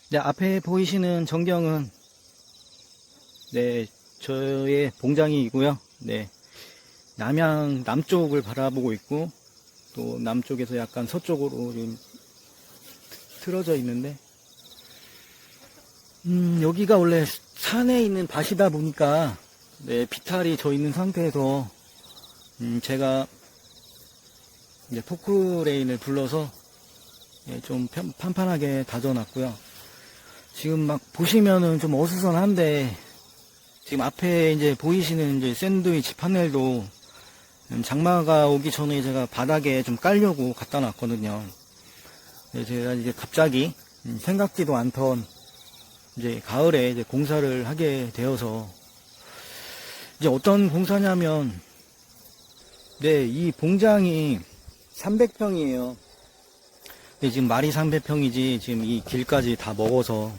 네, 앞에 보이시는 전경은 네, 저의 봉장이고요. 네, 남양 남쪽을 바라보고 있고 또 남쪽에서 약간 서쪽으로 좀 틀어져 있는데 여기가 원래 산에 있는 밭이다 보니까 네, 비탈이 져 있는 상태에서 제가 이제 포크레인을 불러서 예, 좀 판판하게 다져놨고요. 지금 막 보시면은 좀 어수선한데 지금 앞에 이제 보이시는 이제 샌드위치 파넬도 장마가 오기 전에 제가 바닥에 좀 깔려고 갖다 놨거든요. 네, 제가 이제 갑자기 생각지도 않던 이제 가을에 이제 공사를 하게 되어서 이제 어떤 공사냐면 네, 이 봉장이 300평이에요. 근데 지금 말이 300평이지 지금 이 길까지 다 먹어서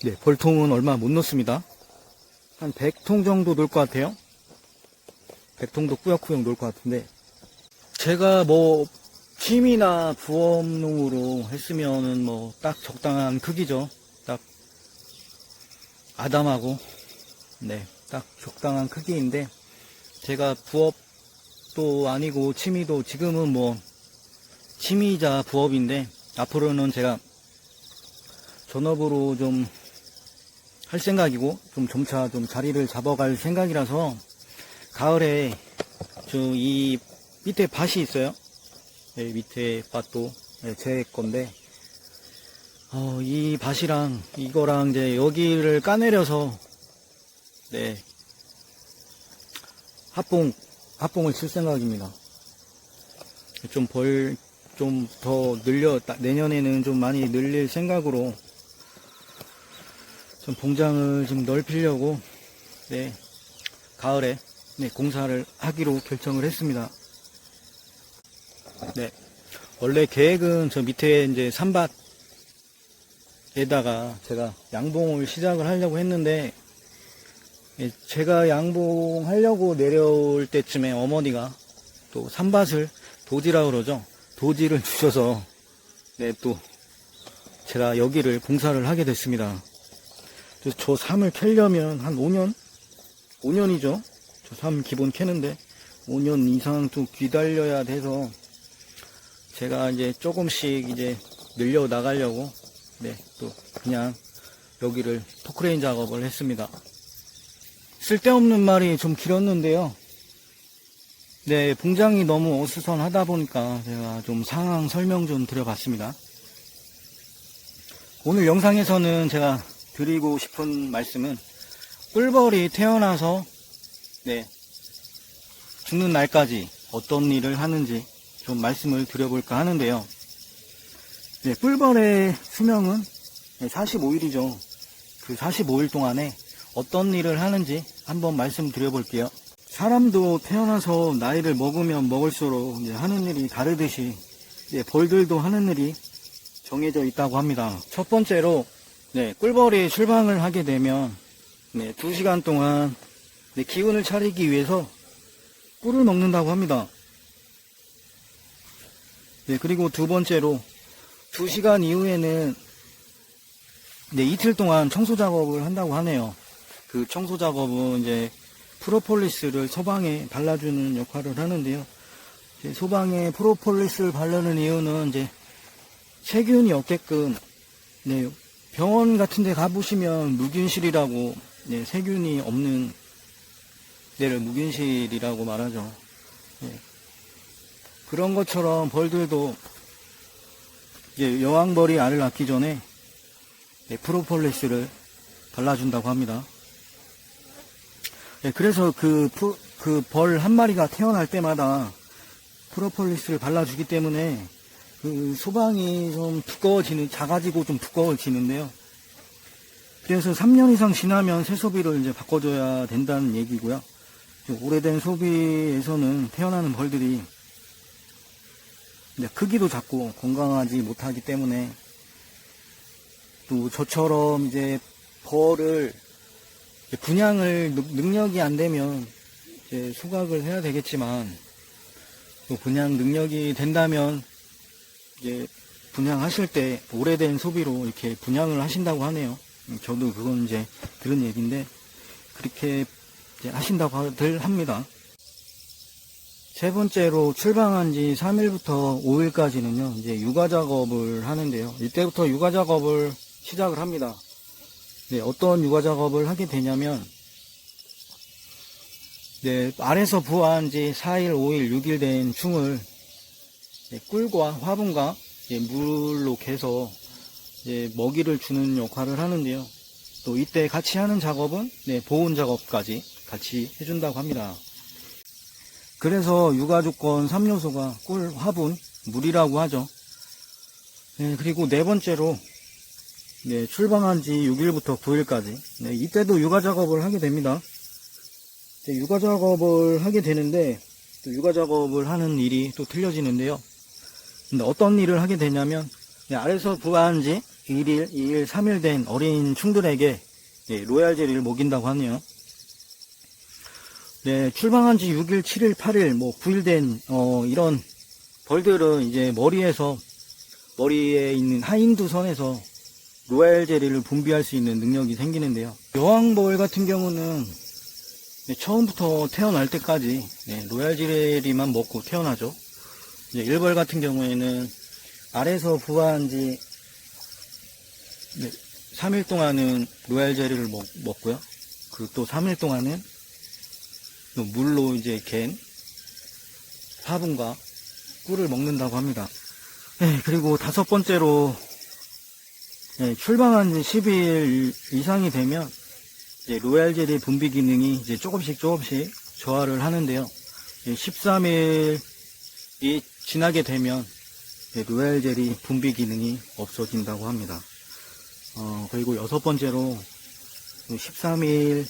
네, 벌통은 얼마 못 넣습니다. 한 100통 정도 넣을 것 같아요. 100통도 꾸역꾸역 넣을 것 같은데 제가 뭐 취미나 부업용으로 했으면은 뭐 딱 적당한 크기죠. 딱 아담하고 네, 딱 적당한 크기인데 제가 부업도 아니고 취미도 지금은 뭐 취미이자 부업인데 앞으로는 제가 전업으로 좀 할 생각이고 좀 점차 좀 자리를 잡아갈 생각이라서 가을에 저 이 밑에 밭이 있어요. 네, 밑에 밭도 네, 제 건데 이 밭이랑 이거랑 이제 여기를 까내려서 네 합봉을 칠 생각입니다. 좀 더 내년에는 좀 많이 늘릴 생각으로 좀 봉장을 좀 넓히려고 네 가을에 네 공사를 하기로 결정을 했습니다. 네 원래 계획은 저 밑에 이제 산밭에다가 제가 양봉을 시작을 하려고 했는데 예, 제가 양봉하려고 내려올 때쯤에 어머니가 또 산밭을 도지라고 그러죠. 도지를 주셔서 네, 또 제가 여기를 공사를 하게 됐습니다. 그래서 저 삶을 캐려면 한 5년이죠. 저 삶 기본 캐는데 5년 이상 또 기다려야 돼서 제가 이제 조금씩 이제 늘려 나가려고 네, 또 그냥 여기를 포크레인 작업을 했습니다. 쓸데없는 말이 좀 길었는데요. 네, 봉장이 너무 어수선하다 보니까 제가 좀 상황 설명 좀 드려봤습니다. 오늘 영상에서는 제가 드리고 싶은 말씀은 꿀벌이 태어나서 네, 죽는 날까지 어떤 일을 하는지 좀 말씀을 드려볼까 하는데요. 네, 꿀벌의 수명은 45일이죠. 그 45일 동안에 어떤 일을 하는지 한번 말씀드려볼게요. 사람도 태어나서 나이를 먹으면 먹을수록 이제 하는 일이 다르듯이 이제 벌들도 하는 일이 정해져 있다고 합니다. 첫 번째로 네, 꿀벌이 출방을 하게 되면 네, 2시간 동안 네, 기운을 차리기 위해서 꿀을 먹는다고 합니다. 네, 그리고 두 번째로 2시간 이후에는 네, 이틀 동안 청소 작업을 한다고 하네요. 그 청소 작업은 이제 프로폴리스를 소방에 발라주는 역할을 하는데요. 소방에 프로폴리스를 바르는 이유는 이제 세균이 없게끔 네, 병원 같은 데 가보시면 무균실이라고 네, 세균이 없는 데를 무균실이라고 말하죠. 네. 그런 것처럼 벌들도 이제 여왕벌이 알을 낳기 전에 네, 프로폴리스를 발라준다고 합니다. 네, 그래서 그 벌 한 마리가 태어날 때마다 프로폴리스를 발라주기 때문에 그 소방이 좀 작아지고 좀 두꺼워지는데요. 그래서 3년 이상 지나면 새 소비를 이제 바꿔줘야 된다는 얘기고요. 오래된 소비에서는 태어나는 벌들이 크기도 작고 건강하지 못하기 때문에 또 저처럼 이제 벌을 분양을 능력이 안 되면 이제 소각을 해야 되겠지만 또 분양 능력이 된다면 이제 분양하실 때 오래된 소비로 이렇게 분양을 하신다고 하네요. 저도 그건 이제 들은 얘기인데 그렇게 이제 하신다고들 합니다. 세 번째로 출방한 지 3일부터 5일까지는요, 이제 육아 작업을 하는데요. 이때부터 육아 작업을 시작을 합니다. 네, 어떤 육아 작업을 하게 되냐면, 네, 알에서 부화한 지 4일, 5일, 6일 된 충을 꿀과 화분과 물로 개서 먹이를 주는 역할을 하는데요. 또 이때 같이 하는 작업은 보온 작업까지 같이 해준다고 합니다. 그래서 육아조건 3요소가 꿀, 화분, 물이라고 하죠. 그리고 네 번째로 출방한 지 6일부터 9일까지 이때도 육아 작업을 하게 됩니다. 육아 작업을 하게 되는데 또 육아 작업을 하는 일이 또 틀려지는데요. 근데 어떤 일을 하게 되냐면 알에서 부화한 지 1일, 2일, 3일 된 어린 충들에게 로얄 젤리를 먹인다고 하네요. 네, 출방한 지 6일, 7일, 8일, 9일 된 이런 벌들은 이제 머리에 있는 하인두선에서 로얄 젤리를 분비할 수 있는 능력이 생기는데요. 여왕벌 같은 경우는 처음부터 태어날 때까지 로얄 젤리만 먹고 태어나죠. 이제 일벌 같은 경우에는 알에서 부화한 지 3일 동안은 로얄 젤리를 먹고요. 그리고 또 3일 동안은 물로 이제 갠 화분과 꿀을 먹는다고 합니다. 그리고 다섯 번째로 출방한 지 10일 이상이 되면 로얄 젤리 분비 기능이 이제 조금씩 저하를 하는데요. 13일이 지나게 되면 로얄 젤리 분비 기능이 없어진다고 합니다. 그리고 여섯 번째로 13일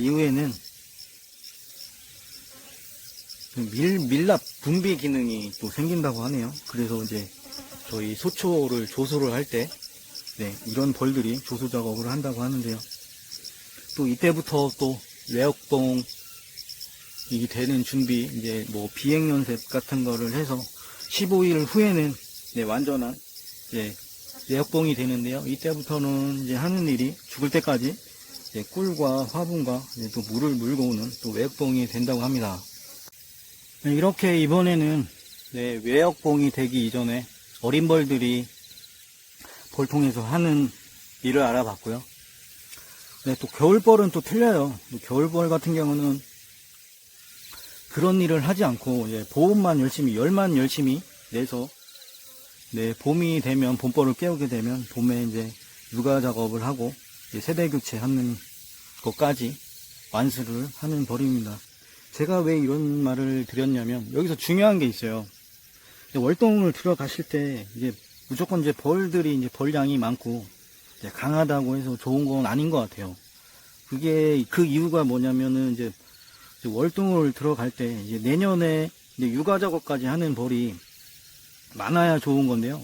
이후에는 밀랍 분비 기능이 또 생긴다고 하네요. 그래서 이제 저희 소초를 조수를 할 때 이런 벌들이 조수 작업을 한다고 하는데요. 또 이때부터 또 외역봉이 되는 준비, 이제 비행연습 같은 거를 해서 15일 후에는 완전한 외역봉이 되는데요. 이때부터는 이제 하는 일이 죽을 때까지 꿀과 화분과 또 물을 물고 오는 또 외역봉이 된다고 합니다. 이렇게 이번에는 외역봉이 되기 이전에 어린 벌들이 벌통에서 하는 일을 알아봤고요. 또 겨울벌은 또 틀려요. 겨울벌 같은 경우는 그런 일을 하지 않고 보온만 열심히, 열만 열심히 내서 봄이 되면 봄벌을 깨우게 되면 봄에 이제 육아 작업을 하고 세대 교체하는 것까지 완수를 하는 벌입니다. 제가 왜 이런 말을 드렸냐면 여기서 중요한 게 있어요. 월동을 들어가실 때 이제 무조건 이제 벌들이 이제 벌량이 많고 강하다고 해서 좋은 건 아닌 것 같아요. 그게 그 이유가 뭐냐면은 이제 월동을 들어갈 때 이제 내년에 이제 육아 작업까지 하는 벌이 많아야 좋은 건데요.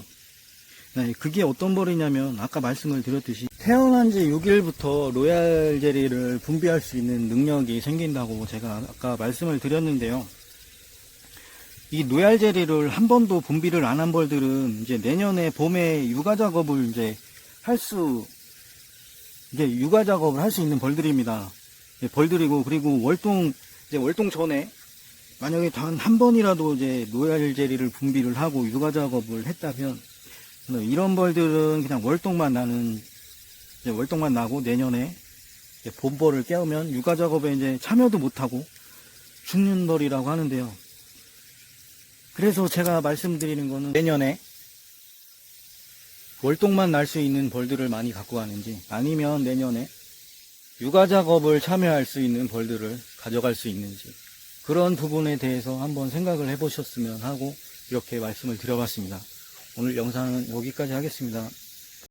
그게 어떤 벌이냐면 아까 말씀을 드렸듯이 태어난 지 6일부터 로얄 젤리를 분비할 수 있는 능력이 생긴다고 제가 아까 말씀을 드렸는데요. 이 로얄 젤리를 한 번도 분비를 안 한 벌들은 이제 내년에 봄에 육아 작업을 이제 육아 작업을 할 수 있는 벌들입니다. 벌들이고, 그리고 월동 전에 만약에 단 한 번이라도 이제 로얄 젤리를 분비를 하고 육아 작업을 했다면 이런 벌들은 그냥 월동만 나고 내년에 봄벌을 깨우면 육아 작업에 이제 참여도 못하고 죽는 벌이라고 하는데요. 그래서 제가 말씀드리는 거는 내년에 월동만 날 수 있는 벌들을 많이 갖고 가는지 아니면 내년에 육아 작업을 참여할 수 있는 벌들을 가져갈 수 있는지 그런 부분에 대해서 한번 생각을 해보셨으면 하고 이렇게 말씀을 드려봤습니다. 오늘 영상은 여기까지 하겠습니다.